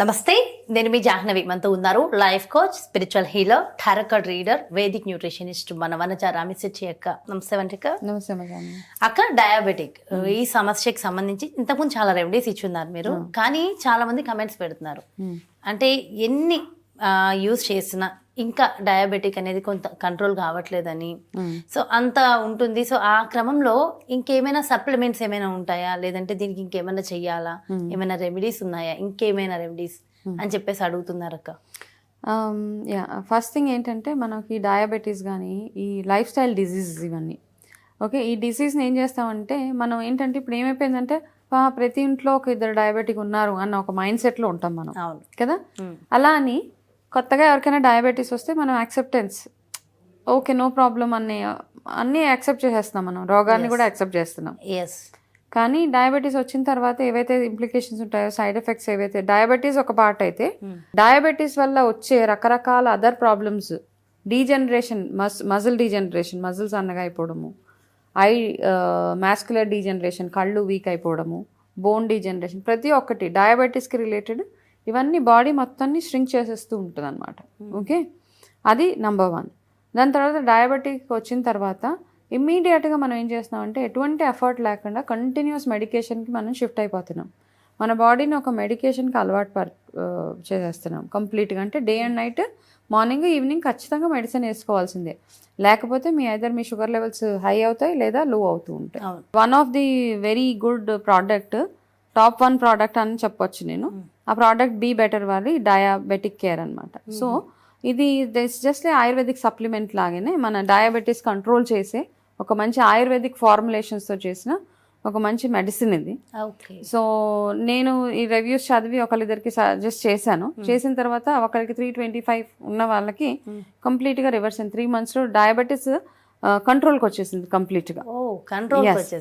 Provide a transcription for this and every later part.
నమస్తే, నేను మీ జాహ్నవి. మనతో ఉన్నారు life coach, spiritual healer, tarot reader, Vedic nutritionist మన వనజ రామిశెట్టి అక్క. నమస్తే వంటిక. నమస్తే అక్క. డయాబెటిక్ ఈ సమస్యకి సంబంధించి ఇంతకుముందు చాలా రెమెడీస్ ఇచ్చున్నారు మీరు, కానీ చాలా మంది కమెంట్స్ పెడుతున్నారు. అంటే ఎన్ని యూజ్ చేసినా ఇంకా డయాబెటిక్ అనేది కొంత కంట్రోల్ కావట్లేదని, సో అంత ఉంటుంది. సో ఆ క్రమంలో ఇంకేమైనా సప్లిమెంట్స్ ఏమైనా ఉంటాయా, లేదంటే దీనికి ఇంకేమైనా చెయ్యాలా, ఏమైనా రెమెడీస్ ఉన్నాయా, ఇంకేమైనా రెమెడీస్ అని చెప్పేసి అడుగుతున్నారు అక్క. ఫస్ట్ థింగ్ ఏంటంటే మనకి డయాబెటీస్ కానీ ఈ లైఫ్ స్టైల్ డిజీజెస్ ఇవన్నీ ఓకే. ఈ డిసీజ్ని ఏం చేస్తామంటే మనం ఏంటంటే ఇప్పుడు ఏమైపోయిందంటే ప్రతి ఇంట్లో ఒక ఇద్దరు డయాబెటిక్ ఉన్నారు అన్న ఒక మైండ్ సెట్లో ఉంటాం మనం కదా. అలా అని కొత్తగా ఎవరికైనా డయాబెటీస్ వస్తే మనం యాక్సెప్టెన్స్, ఓకే నో ప్రాబ్లం అన్నీ యాక్సెప్ట్ చేసేస్తున్నాం, మనం రోగాన్ని కూడా యాక్సెప్ట్ చేస్తున్నాం. కానీ డయాబెటీస్ వచ్చిన తర్వాత ఏవైతే ఇంప్లికేషన్స్ ఉంటాయో, సైడ్ ఎఫెక్ట్స్ ఏవైతే, డయాబెటీస్ ఒక పార్ట్ అయితే డయాబెటీస్ వల్ల వచ్చే రకరకాల other problems, degeneration, muscle degeneration, muscles అన్నగా అయిపోవడము, మాస్కులర్ డీజనరేషన్, కళ్ళు వీక్ అయిపోవడము, బోన్ డీజనరేషన్, ప్రతి ఒక్కటి డయాబెటీస్కి రిలేటెడ్ ఇవన్నీ బాడీ మొత్తాన్ని ష్రింక్ చేసేస్తూ ఉంటుంది అనమాట. ఓకే, అది నెంబర్ 1. దాని తర్వాత డయాబెటిక్ వచ్చిన తర్వాత ఇమ్మీడియట్గా మనం ఏం చేస్తున్నామంటే ఎటువంటి ఎఫర్ట్ లేకుండా కంటిన్యూస్ మెడికేషన్కి మనం షిఫ్ట్ అయిపోతున్నాం. మన బాడీని ఒక మెడికేషన్కి అలవాటు చేసేస్తున్నాం కంప్లీట్గా. అంటే day and night, morning evening ఖచ్చితంగా మెడిసిన్ వేసుకోవాల్సిందే, లేకపోతే మీ షుగర్ లెవెల్స్ హై అవుతాయి లేదా లో అవుతూ ఉంటాయి. One of the very good product, top 1 product అని చెప్పొచ్చు నేను. ఆ ప్రోడక్ట్ బీ బెటర్ వారి డయాబెటిక్ కేర్ అనమాట. సో ఇది జస్ట్ ఆయుర్వేదిక్ సప్లిమెంట్ లాగానే మన డయాబెటీస్ కంట్రోల్ చేసే ఒక మంచి ఆయుర్వేదిక్ ఫార్ములేషన్స్తో చేసిన ఒక మంచి మెడిసిన్ ఇది. సో నేను ఈ రివ్యూస్ చదివి ఒకరిద్దరికి సజెస్ట్ చేశాను. చేసిన తర్వాత ఒకరికి 325 ఉన్న వాళ్ళకి కంప్లీట్గా రివర్స్ అయింది. 3 monthsలో డయాబెటీస్ కంట్రోల్కి వచ్చేసింది కంప్లీట్గా.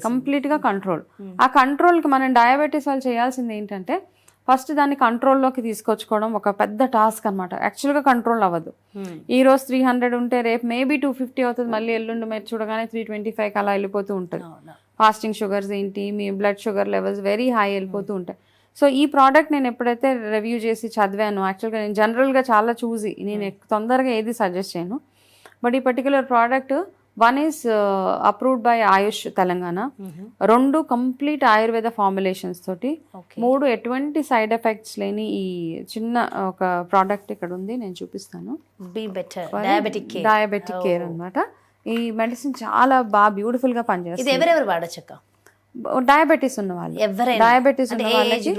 కంప్లీట్గా కంట్రోల్. ఆ కంట్రోల్కి మనం డయాబెటీస్ వాళ్ళు చేయాల్సింది ఏంటంటే ఫస్ట్ దాన్ని కంట్రోల్లోకి తీసుకొచ్చుకోవడం ఒక పెద్ద టాస్క్ అనమాట. యాక్చువల్గా కంట్రోల్ అవ్వదు. ఈ రోజు 300 ఉంటే రేపు మేబీ 250 అవుతుంది, మళ్ళీ ఎల్లుండి మీరు చూడగానే 325 అలా వెళ్ళిపోతూ ఉంటుంది. ఫాస్టింగ్ షుగర్స్ ఏంటి, మీ blood sugar levels very high వెళ్ళిపోతూ ఉంటాయి. సో ఈ ప్రోడక్ట్ నేను ఎప్పుడైతే రివ్యూ చేసి చదివాను, యాక్చువల్గా నేను జనరల్గా చాలా చూసి నేను తొందరగా ఏది సజెస్ట్ చేయను, బట్ ఈ particular product 1 is approved by Ayush Telangana, 2 complete Ayurveda formulations తోటి, 3 ఎటువంటి సైడ్ ఎఫెక్ట్స్ లేని ఈ చిన్న ఒక ప్రోడక్ట్ ఇక్కడ ఉంది, నేను చూపిస్తాను. డయాబెటిక్ కేర్ అనమాట. ఈ మెడిసిన్ చాలా బాగా బ్యూటిఫుల్ గా పనిచేస్తుంది. ఎవరెవరు వాడచ్చక్క? డయాబెటీస్ ఉన్న వాళ్ళు, డయాబెటీస్ ఉన్న వాళ్ళకి,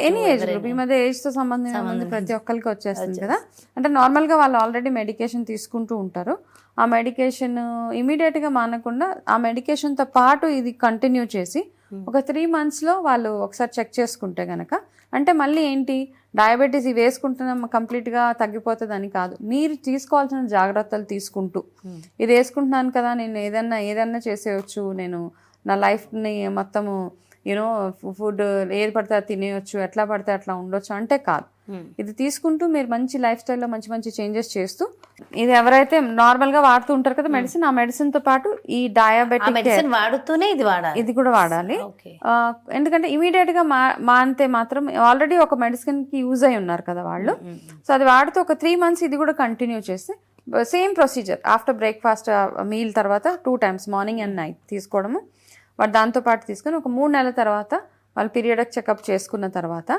ఎనీ ఏజ్ గ్రూప్. ఈ మధ్య ఏజ్తో సంబంధం ప్రతి ఒక్కరికి వచ్చేస్తుంది కదా. అంటే నార్మల్గా వాళ్ళు ఆల్రెడీ మెడికేషన్ తీసుకుంటూ ఉంటారు. ఆ మెడికేషన్ ఇమీడియట్గా మానకుండా ఆ మెడికేషన్తో పాటు ఇది కంటిన్యూ చేసి ఒక 3 monthsలో వాళ్ళు ఒకసారి చెక్ చేసుకుంటే కనుక, అంటే మళ్ళీ ఏంటి డయాబెటీస్ ఇవి వేసుకుంటున్నాం కంప్లీట్గా తగ్గిపోతుందని కాదు, మీరు తీసుకోవాల్సిన జాగ్రత్తలు తీసుకుంటూ ఇది వేసుకుంటున్నాను కదా, నేను ఏదన్నా చేసేయచ్చు, నేను నా లైఫ్ని మొత్తము ఫుడ్ ఏది పడితే అది తినేయచ్చు, ఎట్లా పడితే అట్లా ఉండొచ్చు అంటే కాదు. ఇది తీసుకుంటూ మీరు మంచి లైఫ్ స్టైల్లో మంచి మంచి చేంజెస్ చేస్తూ, ఇది ఎవరైతే నార్మల్గా వాడుతూ ఉంటారు కదా మెడిసిన్, ఆ మెడిసిన్తో పాటు ఈ డయాబెటిక్ వాడుతూనే ఇది కూడా వాడాలి. ఎందుకంటే ఇమీడియట్గా మానితే మాత్రం ఆల్రెడీ ఒక మెడిసిన్కి యూజ్ అయి ఉన్నారు కదా వాళ్ళు. సో అది వాడుతూ ఒక 3 months ఇది కూడా కంటిన్యూ చేస్తే same procedure after breakfast meal తర్వాత 2 times మార్నింగ్ అండ్ నైట్ తీసుకోవడము, వాడు దాంతోపాటు తీసుకొని ఒక 3 నెలల తర్వాత వాళ్ళు పీరియడిక్ చెకప్ చేసుకున్న తర్వాత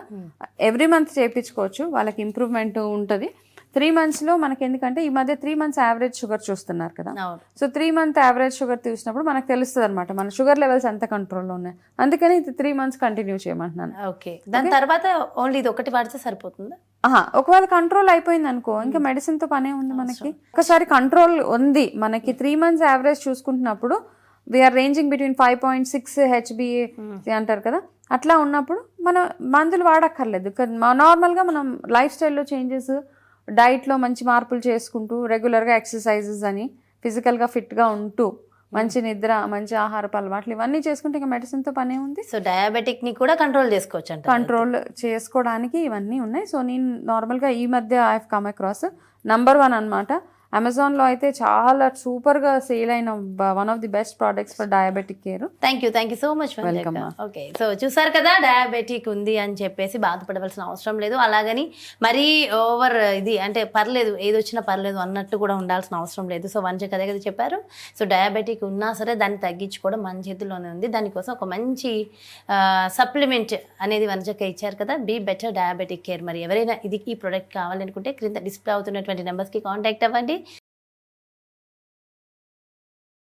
ఎవ్రీ మంత్ చేయించుకోవచ్చు, వాళ్ళకి ఇంప్రూవ్మెంట్ ఉంటుంది. 3 monthsలో మనకి, ఎందుకంటే ఈ మధ్య 3 months యావరేజ్ షుగర్ చూస్తున్నారు కదా. సో 3 month యావరేజ్ షుగర్ చూసినప్పుడు మనకు తెలుస్తుంది అనమాట మన షుగర్ లెవెల్స్ ఎంత కంట్రోల్లో ఉన్నాయి. అందుకని ఇది 3 months కంటిన్యూ చేయమంటున్నాను. ఓకే, దాని తర్వాత ఓన్లీ ఇది ఒకటి వాడితే సరిపోతుందా? ఒకవేళ కంట్రోల్ అయిపోయింది అనుకో, ఇంకా మెడిసిన్తో పనే ఉంది మనకి. ఒకసారి కంట్రోల్ ఉంది మనకి 3 months average చూసుకుంటున్నప్పుడు we are ranging between 5.6 HbA అంటారు కదా. అట్లా ఉన్నప్పుడు మనం మందులు వాడక్కర్లేదు. నార్మల్గా మనం లైఫ్ స్టైల్లో చేంజెస్, డైట్లో మంచి మార్పులు చేసుకుంటూ, రెగ్యులర్గా ఎక్సర్సైజెస్ అని, ఫిజికల్గా ఫిట్గా ఉంటూ, మంచి నిద్ర, మంచి ఆహారపు అలవాట్లు ఇవన్నీ చేసుకుంటే ఇంకా మెడిసిన్తో పనే ఉంది. సో డయాబెటిక్ని కూడా కంట్రోల్ చేసుకోవచ్చు అంట. కంట్రోల్ చేసుకోవడానికి ఇవన్నీ ఉన్నాయి. సో నేను నార్మల్గా ఈ మధ్య I have come across number 1 అనమాట అమెజాన్లో అయితే చాలా సూపర్గా సేల్ అయిన one of the best products for diabetic care. Thank you so much. Welcome. Okay, so చూసారు కదా, డయాబెటిక్ ఉంది అని చెప్పేసి బాధపడవలసిన అవసరం లేదు. అలాగని మరీ ఓవర్ ఇది అంటే పర్లేదు, ఏది వచ్చినా పర్లేదు అన్నట్టు కూడా ఉండాల్సిన అవసరం లేదు. సో వంచ కదే కదా చెప్పారు. సో డయాబెటిక్ ఉన్నా సరే దాన్ని తగ్గించుకోవడం మన చేతిలోనే ఉంది. దానికోసం ఒక మంచి సప్లిమెంట్ అనేది వంచక ఇచ్చారు కదా, బీ బెటర్ డయాబెటిక్ కేర్. మరి ఎవరైనా ఈ ప్రోడక్ట్ కావాలనుకుంటే క్రింద డిస్ప్లే అవుతున్నటువంటి నెంబర్స్కి కాంటాక్ట్ అవ్వండి.